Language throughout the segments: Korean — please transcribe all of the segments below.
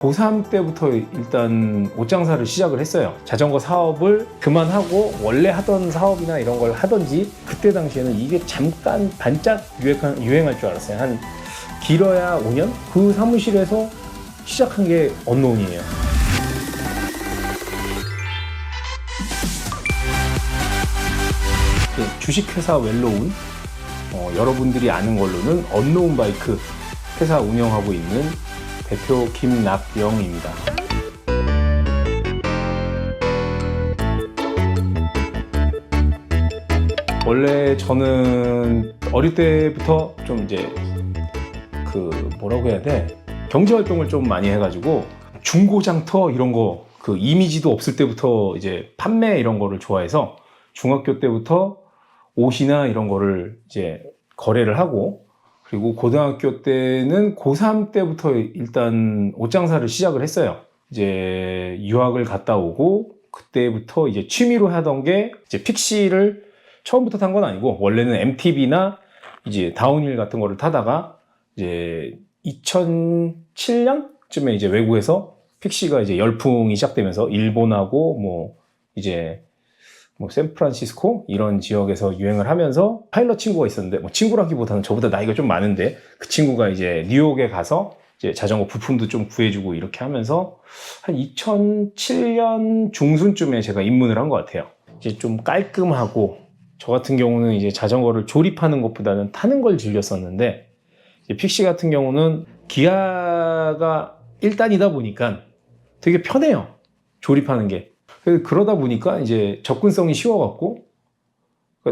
고3 때부터 일단 옷장사를 시작을 했어요. 자전거 사업을 그만하고 원래 하던 사업이나 이런 걸 하던지, 그때 당시에는 이게 잠깐 반짝 유행할 줄 알았어요. 한 길어야 5년? 그 사무실에서 시작한 게 언노운이에요. 주식회사 웰로운, 여러분들이 아는 걸로는 언노운 바이크 회사 운영하고 있는 대표 김낙영입니다. 원래 저는 어릴 때부터 좀 이제 뭐라고 해야 돼? 경제 활동을 좀 많이 해가지고 중고장터 이런 거, 이미지도 없을 때부터 이제 판매 이런 거를 좋아해서 중학교 때부터 옷이나 이런 거를 이제 거래를 하고, 그리고 고등학교 때는 고3 때부터 일단 옷장사를 시작을 했어요. 이제 유학을 갔다 오고, 그때부터 이제 취미로 하던 게 이제 픽시를 처음부터 탄 건 아니고, 원래는 MTB나 이제 다운힐 같은 거를 타다가 이제 2007년쯤에 이제 외국에서 픽시가 이제 열풍이 시작되면서 일본하고 샌프란시스코 이런 지역에서 유행을 하면서 파일럿 친구가 있었는데, 친구라기보다는 저보다 나이가 좀 많은데, 그 친구가 이제 뉴욕에 가서 이제 자전거 부품도 좀 구해주고 이렇게 하면서 한 2007년 중순쯤에 제가 입문을 한 것 같아요. 이제 좀 깔끔하고, 저 같은 경우는 이제 자전거를 조립하는 것보다는 타는 걸 즐겼었는데, 이제 픽시 같은 경우는 기아가 1단이다 보니까 되게 편해요. 조립하는 게. 그러다 보니까 이제 접근성이 쉬워갖고,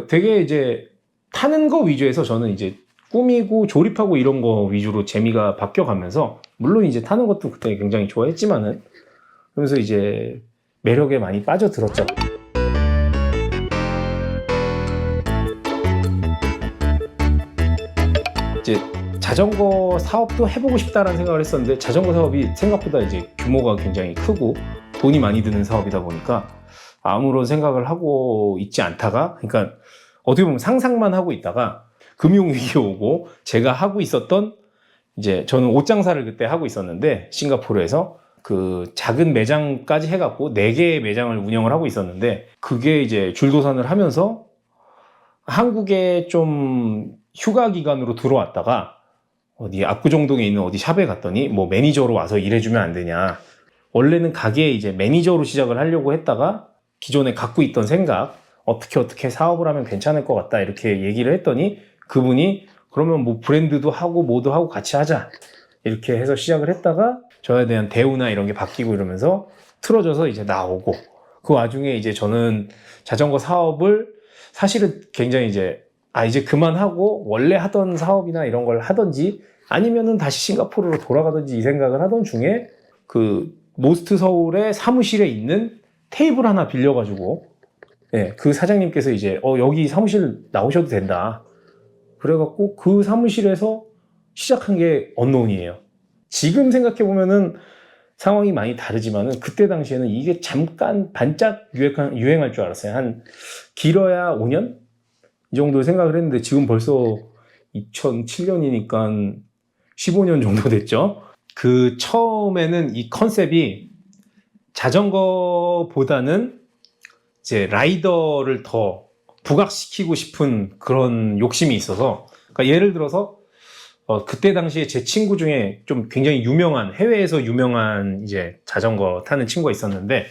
되게 이제 타는 거 위주에서 저는 이제 꾸미고 조립하고 이런 거 위주로 재미가 바뀌어가면서, 물론 이제 타는 것도 그때 굉장히 좋아했지만은, 그러면서 이제 매력에 많이 빠져들었죠. 이제 자전거 사업도 해보고 싶다라는 생각을 했었는데, 자전거 사업이 생각보다 이제 규모가 굉장히 크고 돈이 많이 드는 사업이다 보니까 아무런 생각을 하고 있지 않다가, 그러니까 어떻게 보면 상상만 하고 있다가 금융위기 오고, 제가 하고 있었던, 이제 저는 옷장사를 그때 하고 있었는데, 싱가포르에서 그 작은 매장까지 해갖고 4개의 매장을 운영을 하고 있었는데, 그게 이제 줄도산을 하면서 한국에 좀 휴가 기간으로 들어왔다가 어디 압구정동에 있는 어디 샵에 갔더니 매니저로 와서 일해주면 안 되냐. 원래는 가게에 이제 매니저로 시작을 하려고 했다가 기존에 갖고 있던 생각, 어떻게 사업을 하면 괜찮을 것 같다 이렇게 얘기를 했더니, 그분이 그러면 브랜드도 하고 뭐도 하고 같이 하자 이렇게 해서 시작을 했다가, 저에 대한 대우나 이런 게 바뀌고 이러면서 틀어져서 이제 나오고, 그 와중에 이제 저는 자전거 사업을 사실은 굉장히 이제 그만하고 원래 하던 사업이나 이런 걸 하던지, 아니면은 다시 싱가포르로 돌아가든지 이 생각을 하던 중에, 모스트 서울의 사무실에 있는 테이블 하나 빌려가지고, 그 사장님께서 이제 여기 사무실 나오셔도 된다 그래갖고 그 사무실에서 시작한 게 언노운이에요. 지금 생각해보면은 상황이 많이 다르지만은, 그때 당시에는 이게 잠깐 반짝 유행할 줄 알았어요. 한 길어야 5년? 이 정도 생각을 했는데, 지금 벌써 2007년이니까 15년 정도 됐죠. 처음에는 이 컨셉이 자전거보다는 이제 라이더를 더 부각시키고 싶은 그런 욕심이 있어서, 그러니까 예를 들어서 그때 당시에 제 친구 중에 좀 굉장히 해외에서 유명한 이제 자전거 타는 친구가 있었는데,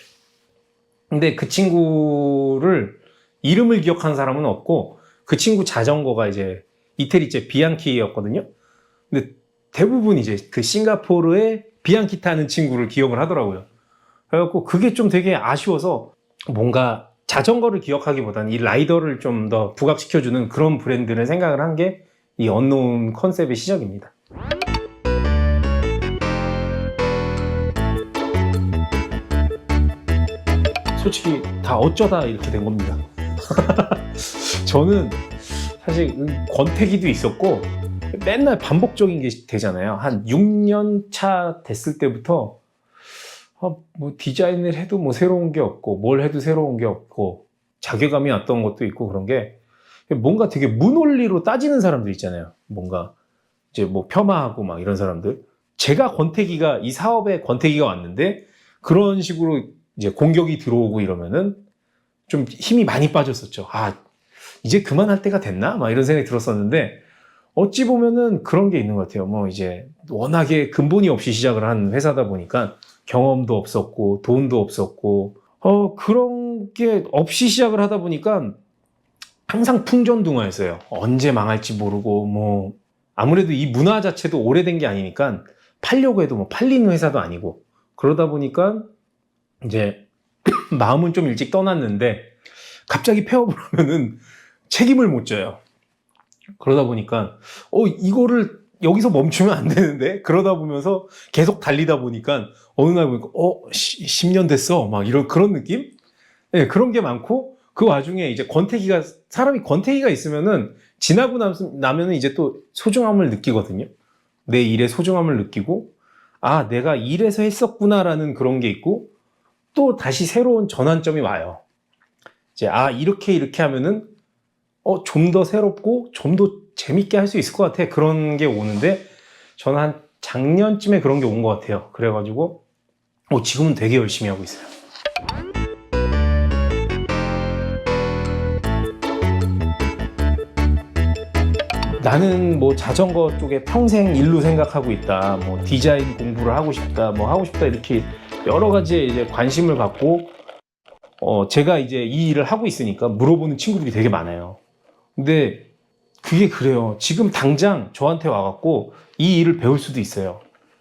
근데 그 친구를 이름을 기억하는 사람은 없고, 그 친구 자전거가 이제 이태리제 비앙키였거든요. 근데 대부분 이제 그 싱가포르의 비앙키 타는 친구를 기억을 하더라고요. 그래갖고 그게 좀 되게 아쉬워서, 뭔가 자전거를 기억하기보다는 이 라이더를 좀 더 부각시켜주는 그런 브랜드를 생각을 한 게 이 언노운 컨셉의 시작입니다. 솔직히 다 어쩌다 이렇게 된 겁니다. 저는 사실 권태기도 있었고, 맨날 반복적인 게 되잖아요. 한 6년 차 됐을 때부터 디자인을 해도 새로운 게 없고, 뭘 해도 새로운 게 없고, 자괴감이 왔던 것도 있고, 그런 게 뭔가 되게 무논리로 따지는 사람들 있잖아요. 뭔가 이제 폄하하고 막 이런 사람들. 제가 권태기가, 이 사업에 권태기가 왔는데 그런 식으로 이제 공격이 들어오고 이러면은 좀 힘이 많이 빠졌었죠. 아, 이제 그만할 때가 됐나? 막 이런 생각이 들었었는데 어찌 보면은 그런 게 있는 것 같아요. 뭐 이제 워낙에 근본이 없이 시작을 한 회사다 보니까 경험도 없었고 돈도 없었고 그런 게 없이 시작을 하다 보니까 항상 풍전등화였어요. 언제 망할지 모르고 뭐 아무래도 이 문화 자체도 오래된 게 아니니까 팔려고 해도 뭐 팔리는 회사도 아니고 그러다 보니까 이제 마음은 좀 일찍 떠났는데 갑자기 폐업을 하면은 책임을 못 져요. 그러다 보니까 이거를 여기서 멈추면 안 되는데 그러다 보면서 계속 달리다 보니까 어느 날 보니까 10년 됐어 막 이런 그런 느낌? 네, 그런 게 많고 그 와중에 이제 사람이 권태기가 있으면은 지나고 나면은 이제 또 소중함을 느끼거든요. 내 일의 소중함을 느끼고 아 내가 이래서 했었구나라는 그런 게 있고 또 다시 새로운 전환점이 와요. 이제 이렇게 하면은 좀 더 새롭고 좀 더 재밌게 할 수 있을 것 같아. 그런 게 오는데 저는 한 작년쯤에 그런 게 온 것 같아요. 그래가지고 지금은 되게 열심히 하고 있어요. 나는 뭐 자전거 쪽에 평생 일로 생각하고 있다. 뭐 디자인 공부를 하고 싶다. 뭐 하고 싶다. 이렇게 여러 가지에 이제 관심을 갖고 제가 이제 이 일을 하고 있으니까 물어보는 친구들이 되게 많아요. 근데 그게 그래요. 지금 당장 저한테 와갖고 이 일을 배울 수도 있어요.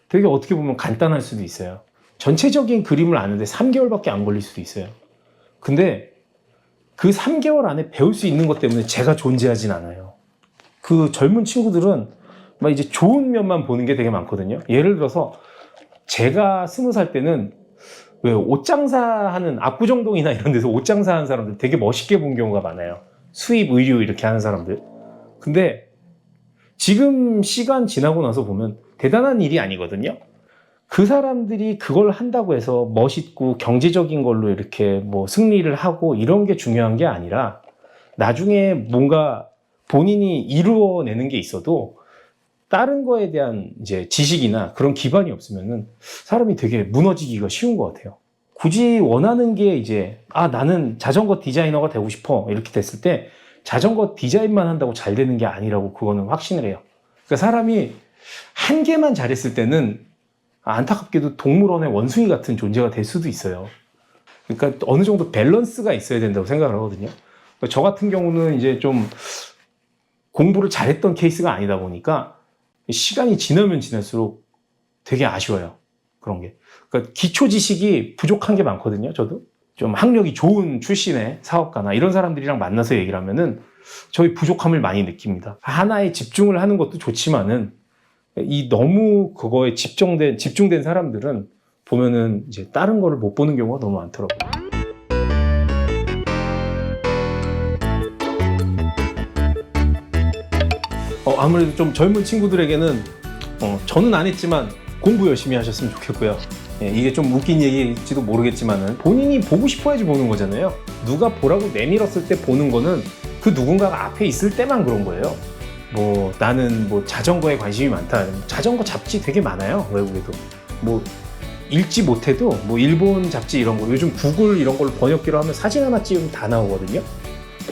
되게 어떻게 보면 간단할 수도 있어요. 전체적인 그림을 아는데 3개월밖에 안 걸릴 수도 있어요. 근데 그 3개월 안에 배울 수 있는 것 때문에 제가 존재하진 않아요. 그 젊은 친구들은 막 이제 좋은 면만 보는 게 되게 많거든요. 예를 들어서 제가 20살 때는 왜 옷장사하는 압구정동이나 이런 데서 옷장사하는 사람들 되게 멋있게 본 경우가 많아요. 수입, 의류 이렇게 하는 사람들. 근데 지금 시간 지나고 나서 보면 대단한 일이 아니거든요. 그 사람들이 그걸 한다고 해서 멋있고 경제적인 걸로 이렇게 뭐 승리를 하고 이런 게 중요한 게 아니라 나중에 뭔가 본인이 이루어내는 게 있어도 다른 거에 대한 이제 지식이나 그런 기반이 없으면은 사람이 되게 무너지기가 쉬운 것 같아요. 굳이 원하는 게 이제 나는 자전거 디자이너가 되고 싶어 이렇게 됐을 때 자전거 디자인만 한다고 잘 되는 게 아니라고 그거는 확신을 해요. 그러니까 사람이 한 개만 잘했을 때는 안타깝게도 동물원의 원숭이 같은 존재가 될 수도 있어요. 그러니까 어느 정도 밸런스가 있어야 된다고 생각을 하거든요. 그러니까 저 같은 경우는 이제 좀 공부를 잘했던 케이스가 아니다 보니까 시간이 지나면 지날수록 되게 아쉬워요. 그런 게. 그러니까 기초 지식이 부족한 게 많거든요. 저도 좀 학력이 좋은 출신의 사업가나 이런 사람들이랑 만나서 얘기를 하면은 저희 부족함을 많이 느낍니다. 하나에 집중을 하는 것도 좋지만은 이 너무 그거에 집중된 사람들은 보면은 이제 다른 거를 못 보는 경우가 너무 많더라고요. 아무래도 좀 젊은 친구들에게는 저는 안 했지만 공부 열심히 하셨으면 좋겠고요. 이게 좀 웃긴 얘기일지도 모르겠지만은 본인이 보고 싶어야지 보는 거잖아요. 누가 보라고 내밀었을 때 보는 거는 그 누군가가 앞에 있을 때만 그런 거예요. 뭐 나는 뭐 자전거에 관심이 많다. 자전거 잡지 되게 많아요. 외국에도. 뭐 읽지 못해도 뭐 일본 잡지 이런 거 요즘 구글 이런 걸로 번역기로 하면 사진 하나 찍으면 다 나오거든요.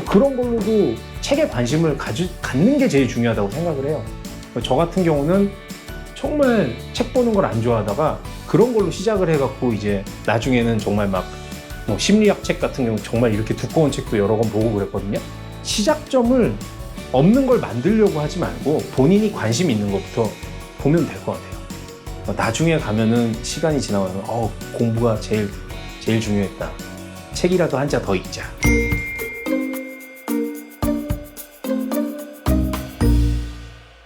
그런 걸로도 책에 관심을 갖는 게 제일 중요하다고 생각을 해요. 저 같은 경우는 정말 책 보는 걸 안 좋아하다가 그런 걸로 시작을 해갖고 이제 나중에는 정말 막 뭐 심리학 책 같은 경우 정말 이렇게 두꺼운 책도 여러 권 보고 그랬거든요. 시작점을 없는 걸 만들려고 하지 말고 본인이 관심 있는 것부터 보면 될 것 같아요. 나중에 가면은 시간이 지나가면 공부가 제일 중요했다. 책이라도 한 자 더 읽자.